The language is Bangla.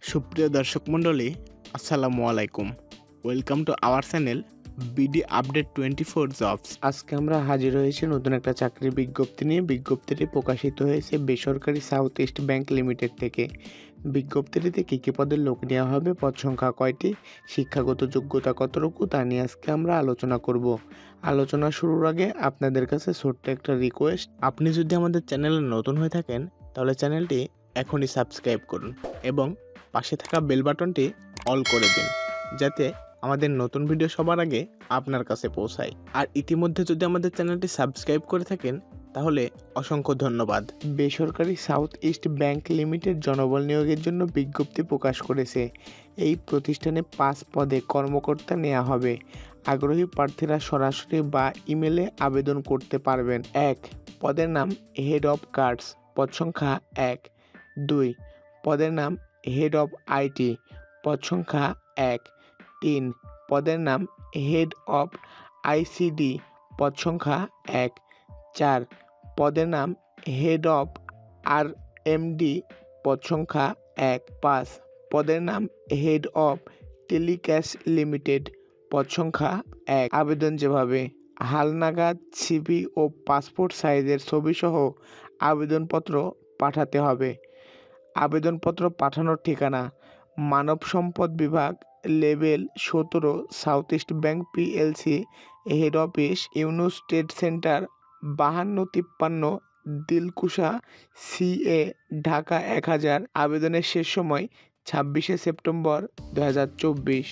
সুপ্রিয় দর্শক মণ্ডলী, আসসালামু আলাইকুম। Welcome to our channel BD update 24 jobs. আজকে আমরা হাজির হয়েছি নতুন একটা চাকরির বিজ্ঞপ্তি নিয়ে। বিজ্ঞপ্তিটি প্রকাশিত হয়েছে বেসরকারি সাউথ ইস্ট ব্যাংক লিমিটেড থেকে। বিজ্ঞপ্তিটিতে কী কী পদের লোক নেওয়া হবে, পদ সংখ্যা কয়টি, শিক্ষাগত যোগ্যতা কতটুকু, তা নিয়ে আজকে আমরা আলোচনা করব। আলোচনা শুরুর আগে আপনাদের কাছে ছোট্ট একটা রিকোয়েস্ট, আপনি যদি আমাদের চ্যানেলে নতুন হয়ে থাকেন তাহলে চ্যানেলটি এখনই সাবস্ক্রাইব করুন এবং পাশে থাকা বেল বাটনটি অল করে দিন, যাতে আমাদের নতুন ভিডিও সবার আগে আপনার কাছে পৌঁছায়। আর ইতিমধ্যে যদি আমাদের চ্যানেলটি সাবস্ক্রাইব করে থাকেন তাহলে অসংখ্য ধন্যবাদ। বেসরকারি সাউথ ইস্ট ব্যাংক লিমিটেড জনবল নিয়োগের জন্য বিজ্ঞপ্তি প্রকাশ করেছে। এই প্রতিষ্ঠানে 5 পদে কর্মকর্তা নেওয়া হবে। আগ্রহী প্রার্থীরা সরাসরি বা ইমেলে আবেদন করতে পারবেন। 1 পদের নাম হেড অফ কার্ডস, পদ সংখ্যা 1। 2 পদের নাম হেড অফ আইটি, পদ সংখ্যা 1। 3 পদের নাম হেড অফ আইসিডি, পদ সংখ্যা 1। 4 পদের নাম হেড অফ আরএমডি, পদ সংখ্যা 1। 5 পদের নাম হেড অফ টেলিক্যাশ লিমিটেড, পদ সংখ্যা 1। আবেদন যেভাবে: হালনাগাদ সিভি ও পাসপোর্ট সাইজের ছবিসহ আবেদনপত্র পাঠাতে হবে। আবেদনপত্র পাঠানোর ঠিকানা: মানব সম্পদ বিভাগ, level 17, south east bank PLC, head office, Yunus trade centre, 5253 Dilkusha CA, Dhaka 1000। আবেদনের শেষ সময় 26শে সেপ্টেম্বর 2024।